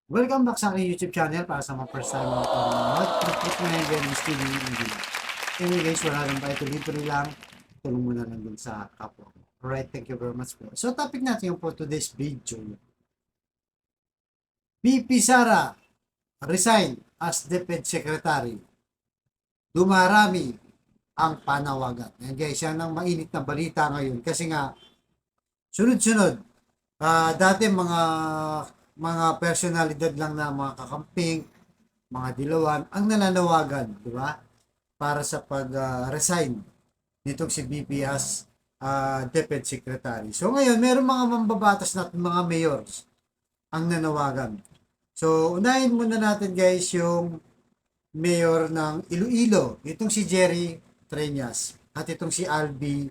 Welcome back sa aking YouTube channel para sa mga first time mga panonood. Click mo na yung ganyan Stevie Hindi. Anyway guys, wala lang tayo tuloy-tuloy lang. Tulong mo na lang dun sa kapwa mo. Alright, thank you very much po. So topic natin yung for today's video. VP Sara resign as Defense Secretary. Dumarami ang panawagan. Yan guys, yan ang mainit na balita ngayon. Kasi nga, sunod-sunod. Dati mga personalidad lang na mga kakamping, mga dilawan, ang nananawagan, di ba? Para sa pag-resign nitong si BP as Defense Secretary. So ngayon, meron mga mambabatas na mga mayors ang nanawagan. So, unahin muna natin guys yung mayor ng Iloilo. Itong si Jerry Treñas at itong si Albi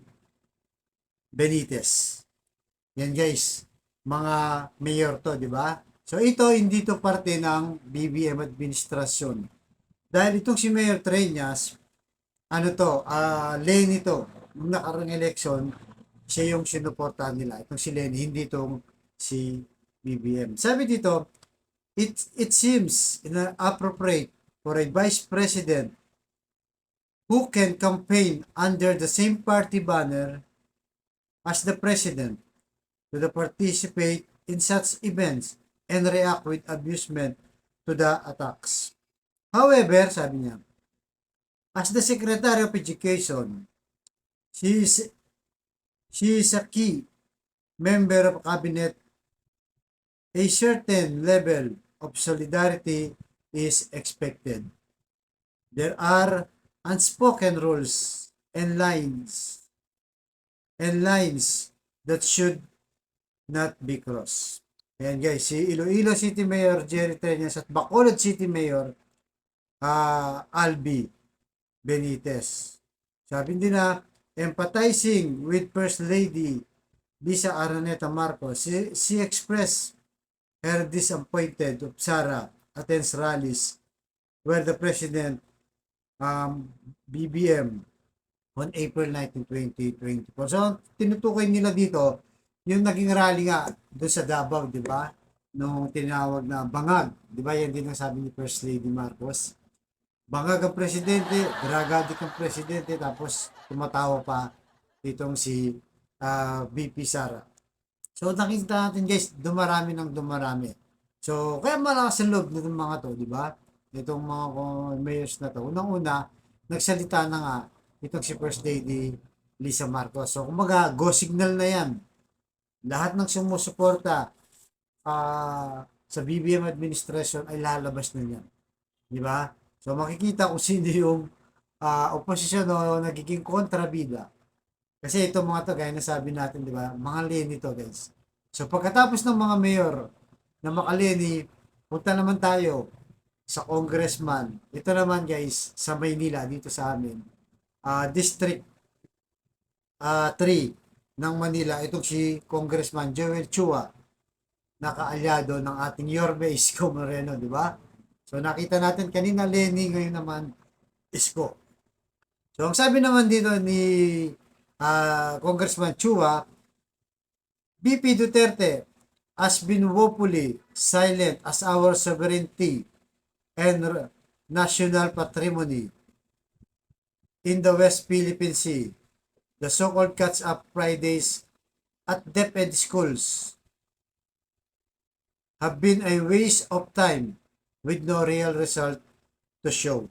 Benitez. Yan guys, mga mayor to, di ba? So ito, hindi to parte ng BBM administrasyon. Dahil itong si Mayor Treñas, ano to, Lenny to, nung nakarang election, siya yung sinuportahan nila. Itong si Lenny, hindi itong si BBM. Sabi dito, it seems inappropriate for a vice president who can campaign under the same party banner as the president to participate in such events and react with abusement to the attacks. However, sabi niya, as the Secretary of Education, she is a key member of cabinet. A certain level of solidarity is expected. There are unspoken rules and lines that should not be crossed. Ayan guys, si Iloilo City Mayor Jerry Treñas at Bacolod City Mayor Albi Benitez. Sabi din na, empathizing with First Lady Lisa Araneta Marcos, she expressed her disappointed of Sara attends rallies where the President BBM on April 19, 2024. So, tinutukoy nila dito yung naging rally nga doon sa Davao, di ba? Nung tinawag na bangag, di ba? Yan din ang sabi ni First Lady Marcos. Bangag ang presidente, dragadik ang presidente, tapos tumatawa pa itong si VP Sara. So nakita natin guys, dumarami ng dumarami. So kaya malakas ang loob nitong mga to, di ba? Itong mga mayors na to. Unang-una, nagsalita na nga itong si First Lady Lisa Marcos. So kumbaga, go signal na yan. Lahat ng sumusuporta sa BBM administration ay lalabas na yan. Di ba? So makikita kung sino yung oposisyon o nagiging kontrabida. Kasi ito mga to, gaya na sabi natin, di ba? Mga Lenny to, guys. So pagkatapos ng mga mayor na makaleni, punta naman tayo sa congressman. Ito naman guys, sa Maynila, dito sa amin. District 3 ng Manila, itong si Congressman Joel Chua, nakaalyado ng ating Yorme Isko Moreno, di ba? So nakita natin kanina Lenny, ngayon naman Isko. So ang sabi naman dito ni Congressman Chua, BP Duterte has been woefully silent as our sovereignty and national patrimony in the West Philippine Sea. The so-called catch-up Fridays at DepEd schools have been a waste of time with no real result to show.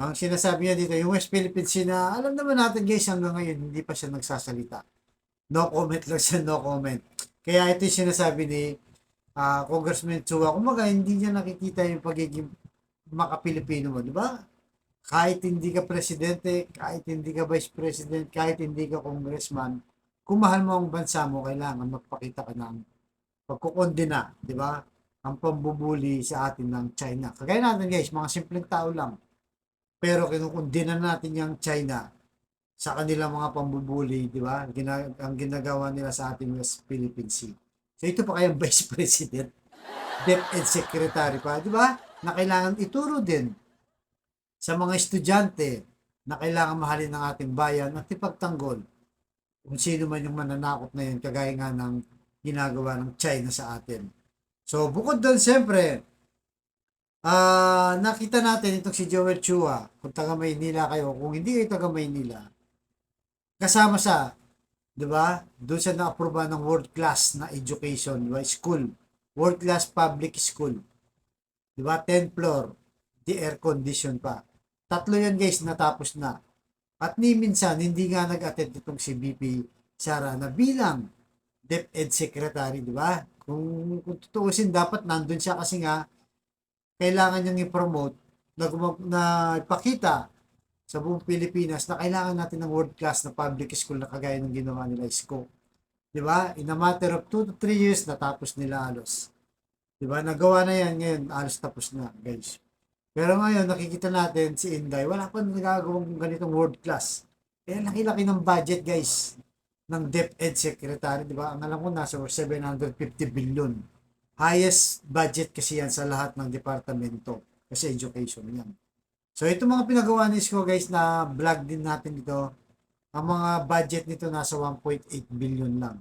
Ang sinasabi niya dito, yung West Philippine Sea na alam naman natin guys, hanggang ngayon hindi pa siya nagsasalita. No comment lang siya, no comment. Kaya ito yung sinasabi ni Congressman Chua, kumaga hindi niya nakikita yung pagiging maka-Pilipino mo, di ba? Kahit hindi ka presidente, kahit hindi ka vice president, kahit hindi ka congressman, kung mahal mo ang bansa mo, kailangan magpakita ka ng pagkukondena, di ba? Ang pambubuli sa atin ng China. Kagaya natin guys, mga simpleng tao lang. Pero kinukundina natin yung China sa kanilang mga pambubuli, di ba? Ang ginagawa nila sa ating West Philippine Sea. So ito pa kayang vice president, DepEd secretary pa, di ba? Na kailangan ituro din sa mga estudyante na kailangan mahalin ng ating bayan at ipagtanggol kung sino man yung mananakot na yun, kagaya nga ng ginagawa ng China sa atin. So, bukod doon, siyempre, nakita natin itong si Joel Chua, kung taga Maynila kayo, kung hindi kayo taga Maynila, kasama sa, di ba? Doon siya na-aproba ng world class na education, di ba? School. World class public school. Di ba? 10 floor. Di air condition pa. Tatlo yan guys, natapos na. At ni minsan, hindi nga nag-attend itong si BP Sara na bilang DepEd Secretary, di ba? Kung tutuusin, dapat nandun siya kasi nga, kailangan niyang i-promote na ipakita sa buong Pilipinas na kailangan natin ng world class na public school na kagaya ng ginawa nila ISCO. Di ba? In a matter of 2 to 3 years, natapos nila halos. Di ba? Nagawa na yan ngayon, halos tapos na, guys. Pero ngayon, nakikita natin si Inday, wala pa nagagawang ganitong world class. Kaya laki-laki ng budget, guys, ng DepEd Secretary, di ba? Ang alam ko, nasa 750 billion. Highest budget kasi yan sa lahat ng departamento. Kasi education yan. So, ito mga pinagawa ni Isko, guys, na vlog din natin dito. Ang mga budget nito nasa 1.8 billion lang.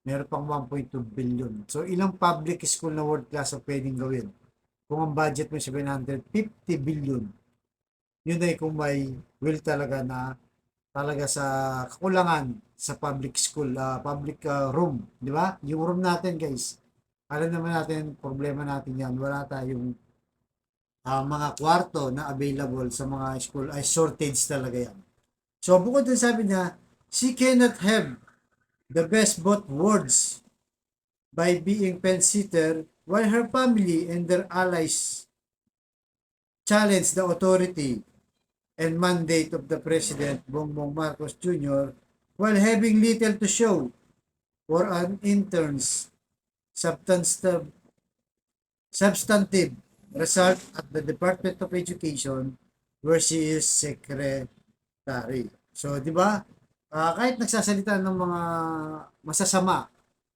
Meron pang 1.2 billion. So, ilang public school na world class ang pwedeng gawin? Kung ang budget mo 750 billion, yun ay kung may will talaga na talaga sa kakulangan sa public school, public room, di ba? Yung room natin, guys. Alam naman natin, problema natin yan. Wala tayong mga kwarto na available sa mga school ay shortage talaga yan. So, bukod din sabi niya, she cannot have the best both worlds by being fence-sitter while her family and their allies challenge the authority and mandate of the President Bongbong Marcos Jr. while having little to show for an intern's substantive result at the Department of Education where she is secretary. So, di ba? Kahit nagsasalita ng mga masasama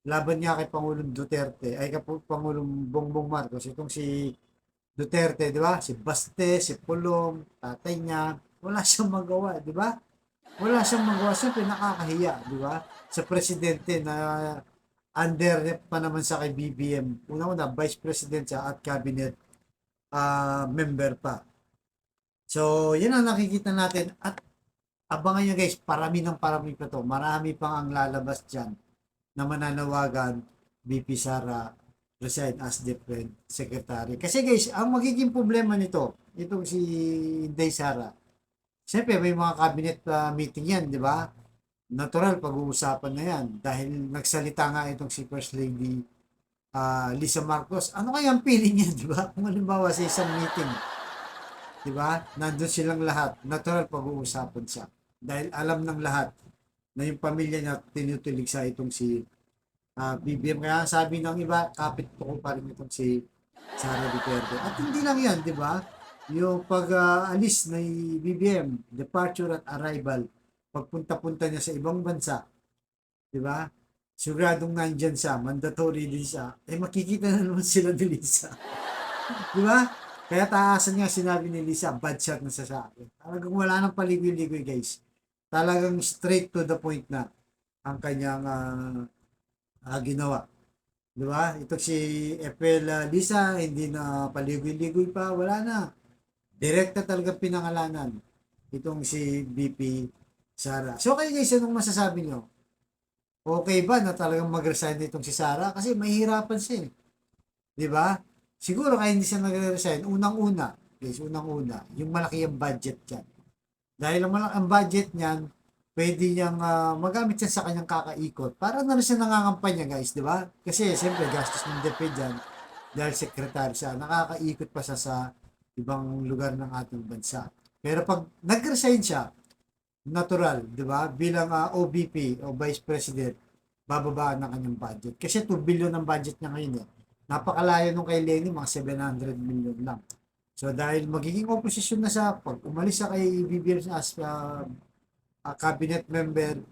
laban niya kay Pangulong Duterte, ay kay Pangulong Bongbong Marcos, itong si Duterte, di ba? Si Baste, si Pulong, tatay niya, wala siyang magawa, di ba? Wala siyang magawa. Siyempre, nakakahiya, di ba? Sa presidente na under pa naman sa kay BBM. Una-una, vice president siya at cabinet member pa. So, yan ang nakikita natin. At abangan nyo guys, parami pa to. Marami pang ang lalabas dyan na mananawagan BP Sara resign as DepEd Secretary. Kasi guys, ang magiging problema nito, itong si Inday Sara, siyempre may mga cabinet meeting yan, di ba? Natural, pag-uusapan na yan. Dahil nagsalita nga itong si First Lady Lisa Marcos. Ano kaya ang feeling niya, di ba? Kung halimbawa sa isang meeting, di ba? Nandun silang lahat. Natural, pag-uusapan siya. Dahil alam ng lahat na yung pamilya niya tinutulig sa itong si BBM. Kaya sabi ng iba, kapit po ko pa rin itong si Sara Duterte. At hindi lang yan, di ba? Yung pag-alis ni BBM, departure at arrival, pagpunta-punta niya sa ibang bansa, di ba? Siguradong nandyan siya, mandatory din siya, eh makikita na naman sila ni Lisa. Di ba? Kaya taasan nga sinabi ni Lisa, bad shot na sa akin. Talagang wala nang paligoy-ligoy guys. Talagang straight to the point na ang kanyang ginawa. Di ba? Ito si FL Lisa, hindi na paligoy-ligoy pa, wala na. Direkta talaga pinangalanan itong si BP Sara. So kayo guys, anong masasabi nyo? Okay ba na talagang mag-resign itong si Sara? Kasi mahihirapan siya eh. Di ba? Siguro kaya hindi siya nag-resign. Unang-una, guys, unang-una, yung malaki ang budget niyan. Dahil ang malaki ang budget niyan, pwede niyang magamit siya sa kanyang kakaikot. Para na rin siya nangangampanya guys, di ba? Kasi siyempre gastos ng DepEd dyan, dahil secretary siya, nakakaikot pa siya sa ibang lugar ng ating bansa. Pero pag nag-resign siya, natural, di ba? Bilang OVP o Vice President, bababaan ng kanyang budget. Kasi 2 billion ang budget niya ngayon eh. Napakalayo nung kay Lenny, mga 700 million lang. So dahil magiging opposition na siya, pag umalis siya kay BBM as cabinet member,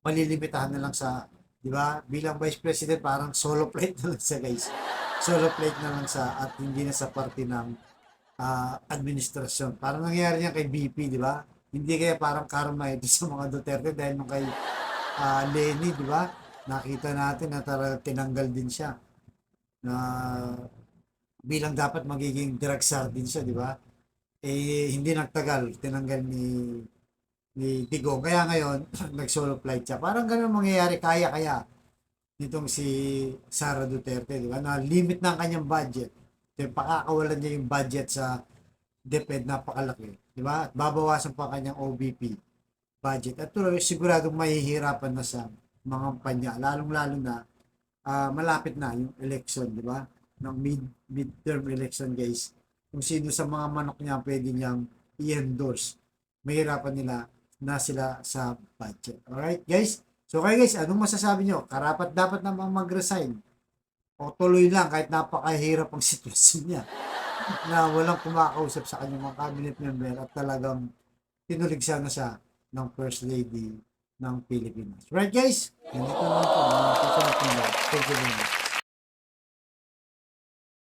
malilimitahan na lang sa, di ba? Bilang Vice President, parang solo plate na lang siya guys. Solo plate na lang siya at hindi na sa parte ng administrasyon. Parang nangyari niya kay BP, di ba? Hindi kaya parang karma ito sa mga Duterte dahil nung kay Lenny, di ba? Nakita natin na talaga tinanggal din siya. na bilang dapat magiging direct din siya, di ba? Eh, hindi nagtagal, tinanggal ni Digong. Kaya ngayon, nag-solo flight siya. Parang ganun mangyayari, kaya nitong si Sara Duterte, di ba? Na limit na ang kanyang budget. Pakakawalan niya yung budget sa DepEd, napakalaki. Di ba? At babawasan pa ang kanyang OBP budget. At tuloy, siguradong mahihirapan na sa mga kampanya. Lalong-lalo na, malapit na yung election, di ba? Ng midterm election, guys. Kung sino sa mga manok niya pwede niyang i-endorse. Mahirapan nila na sila sa budget. Alright, guys? So, kayo guys, anong masasabi nyo? Karapat dapat naman mag-resign. O tuloy lang kahit napakahirap ang sitwasyon niya na walang kumakausap sa kanyang mga cabinet member at talagang tinuligsa na siya ng First Lady ng Pilipinas. Right guys? Ganito lang po. Thank you very much.